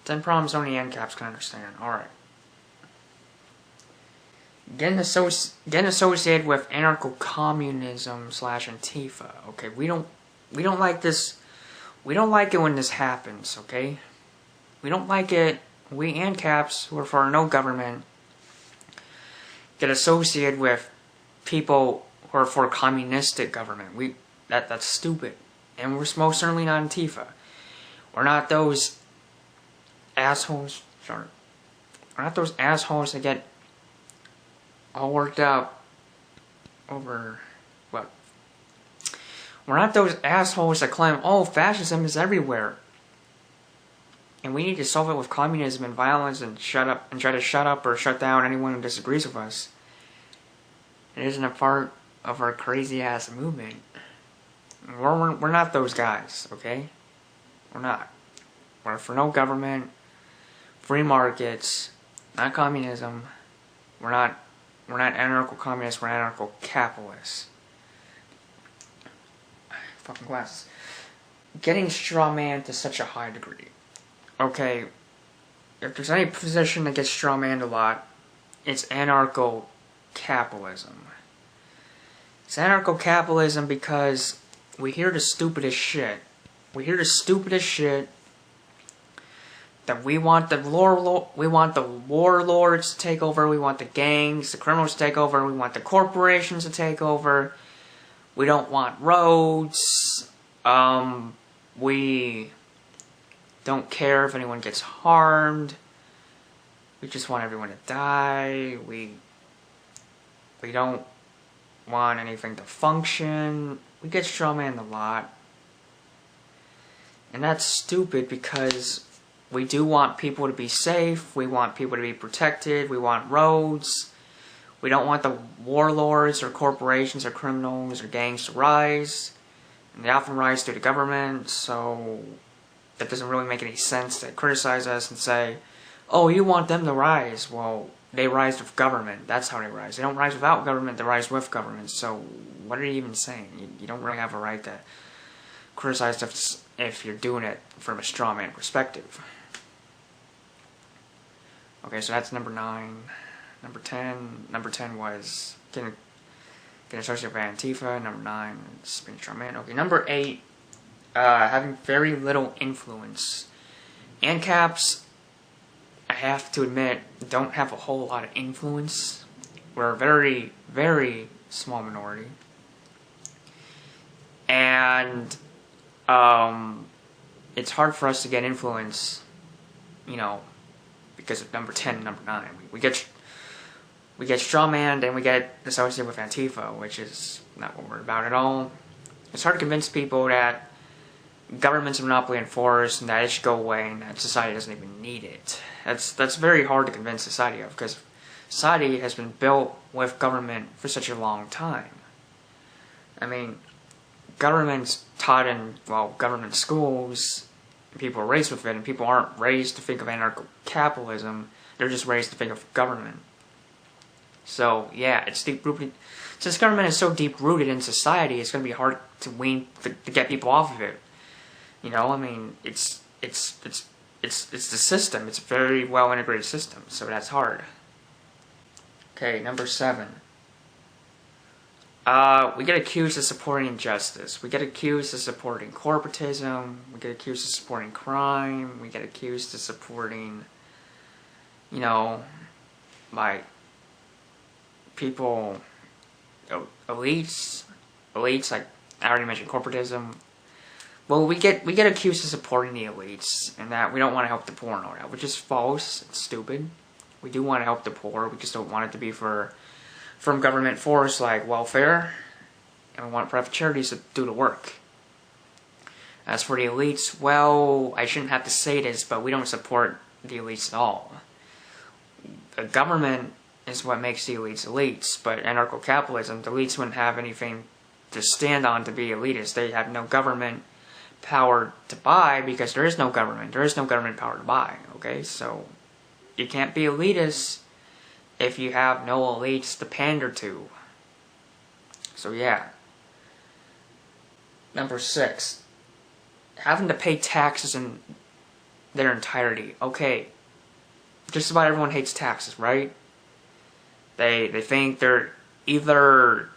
10 problems only Ancaps can understand. Alright. Getting associated with anarcho-communism / Antifa. Okay, we don't like this. We don't like it when this happens, okay? We don't like it. We Ancaps, who are for no government, get associated with people who are for communistic government. That's stupid. And we're most certainly not Antifa. We're not those assholes. Sorry. We're not those assholes that get all worked up over what? We're not those assholes that claim, oh, fascism is everywhere, and we need to solve it with communism and violence and shut up and try to shut up or shut down anyone who disagrees with us. It isn't a part of our crazy ass movement. We're not those guys, okay? We're not. We're for no government, free markets, not communism. We're not anarcho-communists, we're anarcho-capitalists. Fucking glasses. Getting strawmanned to such a high degree. Okay, if there's any position that gets strawmanned a lot, it's anarcho-capitalism. It's anarcho-capitalism because we hear the stupidest shit. We hear the stupidest shit that we want the warlords to take over, we want the gangs, the criminals to take over, we want the corporations to take over, we don't want roads, we don't care if anyone gets harmed, we just want everyone to die, we don't want anything to function. We get strawmanned a lot. And that's stupid because we do want people to be safe, we want people to be protected, we want roads, we don't want the warlords or corporations or criminals or gangs to rise, and they often rise through the government, so that doesn't really make any sense to criticize us and say, oh, you want them to rise. Well, they rise with government, that's how they rise. They don't rise without government, they rise with government, so what are you even saying? You don't really have a right to criticize stuff if you're doing it from a strawman perspective. Okay, so that's number 9. Number 10. Number 10 was getting associated with Antifa. Number 9 is being strawman. Okay, number 8, having very little influence. Ancaps, I have to admit, don't have a whole lot of influence. We're a very, very small minority. And it's hard for us to get influence, you know, because of number 10 and number 9. We get strawmanned and we get associated with Antifa, which is not what we're about at all. It's hard to convince people that government's a monopoly in force and that it should go away and that society doesn't even need it. That's very hard to convince society of, because society has been built with government for such a long time. I mean, government's taught in, well, government schools, people are raised with it, and people aren't raised to think of anarcho-capitalism, they're just raised to think of government. So, yeah, it's deep-rooted. Since government is so deep-rooted in society, it's going to be hard to get people off of it. You know, I mean, it's the system. It's a very well-integrated system, so that's hard. Okay, number 7. We get accused of supporting injustice. We get accused of supporting corporatism. We get accused of supporting crime. We get accused of supporting, you know, like people, elites, like I already mentioned corporatism. Well, we get accused of supporting the elites and that we don't want to help the poor and all that, which is false. It's stupid. We do want to help the poor. We just don't want it to be from government force like welfare, and we want private charities to do the work. As for the elites, well, I shouldn't have to say this, but we don't support the elites at all. The government is what makes the elites elites, but anarcho-capitalism, the elites wouldn't have anything to stand on to be elitist. They have no government power to buy because there is no government. There is no government power to buy, okay? So you can't be elitist if you have no elites to pander to. So yeah. Number 6. Having to pay taxes in their entirety. Okay, just about everyone hates taxes, right? They think they're either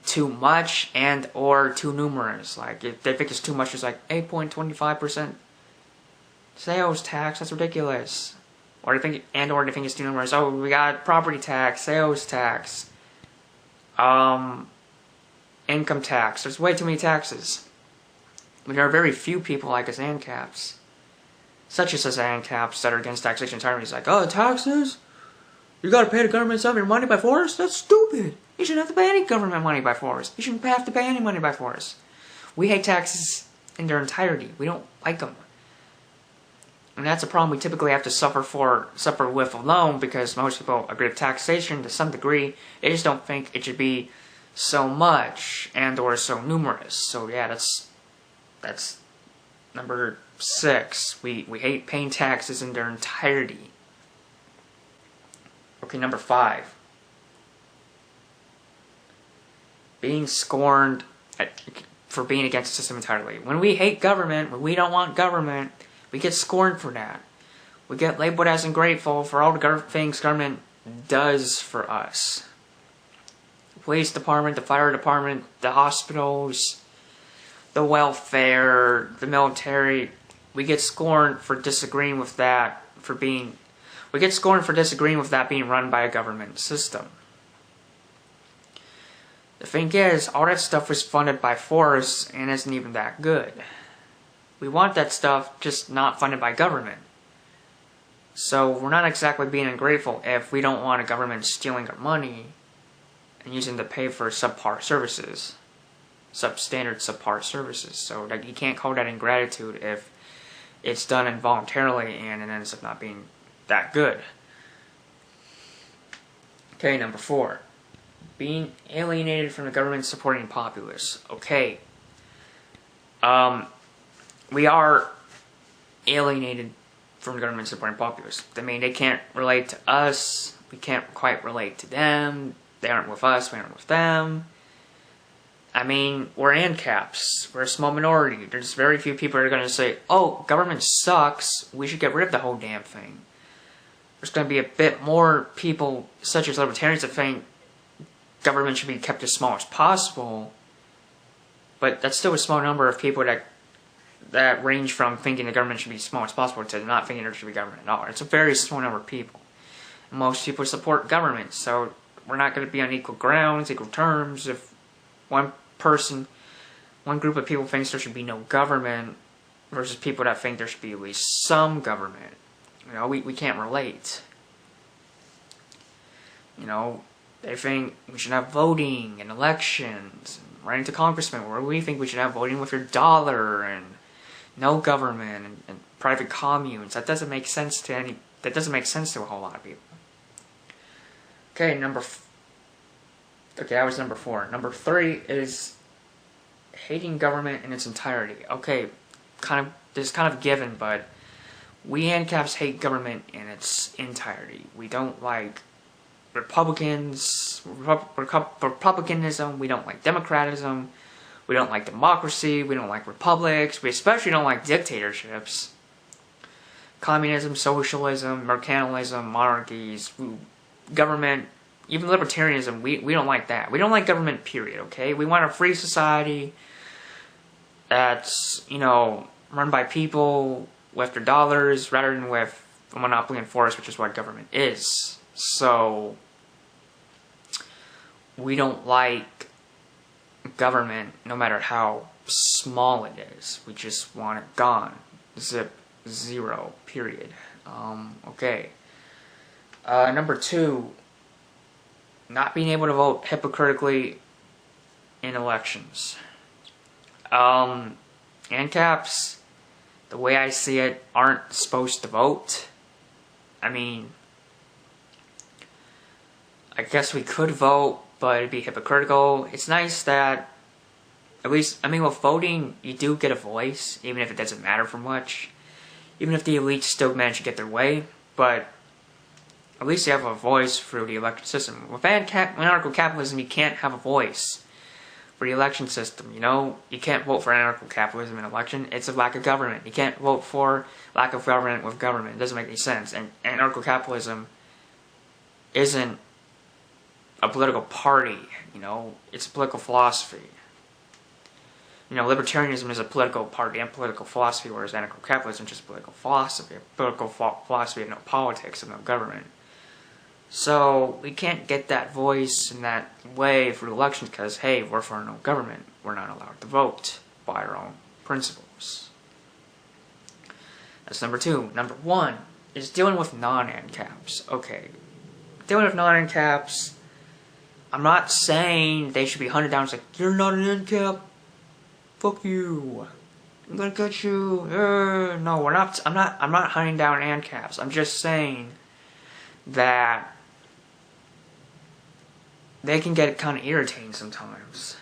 too much and or too numerous. Like, if they think it's too much, it's like 8.25% sales tax. That's ridiculous. Or they think it's too numerous. Oh, we got property tax, sales tax, income tax. There's way too many taxes. But there are very few people like us Ancaps, such as us Ancaps, that are against taxation entirely. It's like, oh, taxes? You gotta pay the government some of your money by force? That's stupid. You shouldn't have to pay any government money by force. You shouldn't have to pay any money by force. We hate taxes in their entirety. We don't like them. And that's a problem we typically have to suffer with alone, because most people agree with taxation to some degree. They just don't think it should be so much and or so numerous. So yeah, that's number 6. We hate paying taxes in their entirety. Okay, number 5. Being scorned for being against the system entirely. When we hate government, when we don't want government, we get scorned for that. We get labeled as ungrateful for all the things government does for us. The police department, the fire department, the hospitals, the welfare, the military. We get scorned for disagreeing with that, we get scorned for disagreeing with that being run by a government system. The thing is, all that stuff was funded by force and isn't even that good. We want that stuff, just not funded by government. So we're not exactly being ungrateful if we don't want a government stealing our money and using it to pay for subpar services. Substandard subpar services. So like, you can't call that ingratitude if it's done involuntarily and it ends up not being that good. Okay, number 4. Being alienated from the government supporting populace. Okay. We are alienated from the government supporting populace. I mean, they can't relate to us. We can't quite relate to them. They aren't with us. We aren't with them. I mean, we're Ancaps. We're a small minority. There's very few people that are going to say, oh, government sucks. We should get rid of the whole damn thing. There's going to be a bit more people, such as Libertarians, that think government should be kept as small as possible. But that's still a small number of people that range from thinking the government should be as small as possible to not thinking there should be government at all. It's a very small number of people. Most people support government, so we're not going to be on equal grounds, equal terms. If one group of people thinks there should be no government versus people that think there should be at least some government, you know, we can't relate. You know, they think we should have voting and elections and running to congressmen, where we think we should have voting with your dollar and no government and private communes. That doesn't make sense to a whole lot of people. Okay, that was number 4. Number 3 is hating government in its entirety. Okay, this is kind of given, but we Ancaps hate government in its entirety. We don't like republicanism, we don't like democratism, we don't like democracy, we don't like republics, we especially don't like dictatorships. Communism, socialism, mercantilism, monarchies, government, even libertarianism, we don't like that. We don't like government, period, okay? We want a free society that's, you know, run by people with their dollars rather than with a monopoly and force, which is what government is. So, we don't like government no matter how small it is. We just want it gone. Zip, zero, period. Okay. Number 2, not being able to vote hypocritically in elections. Ancaps, the way I see it, aren't supposed to vote. I mean, I guess we could vote, but it'd be hypocritical. It's nice that, at least, I mean, with voting, you do get a voice, even if it doesn't matter for much. Even if the elites still manage to get their way, but at least you have a voice through the elected system. With anarcho-capitalism, you can't have a voice for the election system. You know, you can't vote for anarcho-capitalism in an election. It's a lack of government. You can't vote for lack of government with government. It doesn't make any sense. And anarcho-capitalism isn't a political party, you know, it's a political philosophy. You know, libertarianism is a political party and political philosophy, whereas anarcho-capitalism is just political philosophy. A political philosophy of no politics, of no government. So, we can't get that voice in that way for elections because, hey, we're for no government. We're not allowed to vote by our own principles. That's number 2. Number 1 is dealing with non-Ancaps. Okay, dealing with non-Ancaps, I'm not saying they should be hunted down. It's like, you're not an Ancap. Fuck you. I'm gonna get you. No, we're not. I'm not hunting down Ancaps. I'm just saying that they can get kind of irritating sometimes.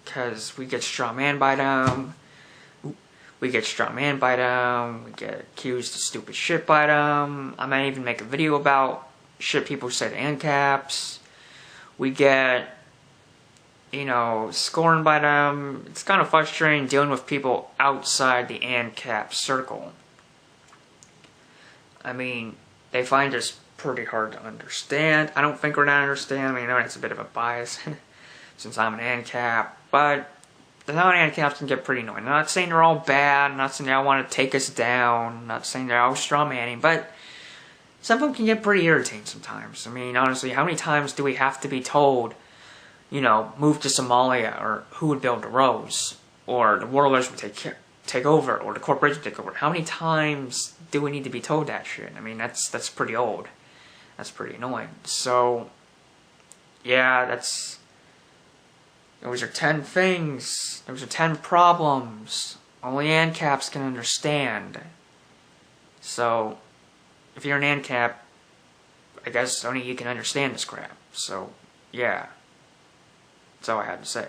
Because we get strawmanned by them. We get strawmanned by them. We get accused of stupid shit by them. I might even make a video about shit people say to Ancaps. We get, you know, scorned by them. It's kind of frustrating dealing with people outside the Ancap circle. I mean, they find us pretty hard to understand. I don't think we're not understand. I mean, I know that's a bit of a bias since I'm an Ancap, but the non-Ancaps can get pretty annoying. I'm not saying they're all bad. I'm not saying they all want to take us down. I'm not saying they're all strawmanning, but some of them can get pretty irritating sometimes. I mean, honestly, how many times do we have to be told, you know, move to Somalia, or who would build the roads, or the warlords would take over, or the corporation take over? How many times do we need to be told that shit? I mean, that's pretty old. That's pretty annoying. So, yeah, those are 10 things. Those are 10 problems only Ancaps can understand. So, if you're an Ancap, I guess only you can understand this crap. So, yeah. That's all I had to say.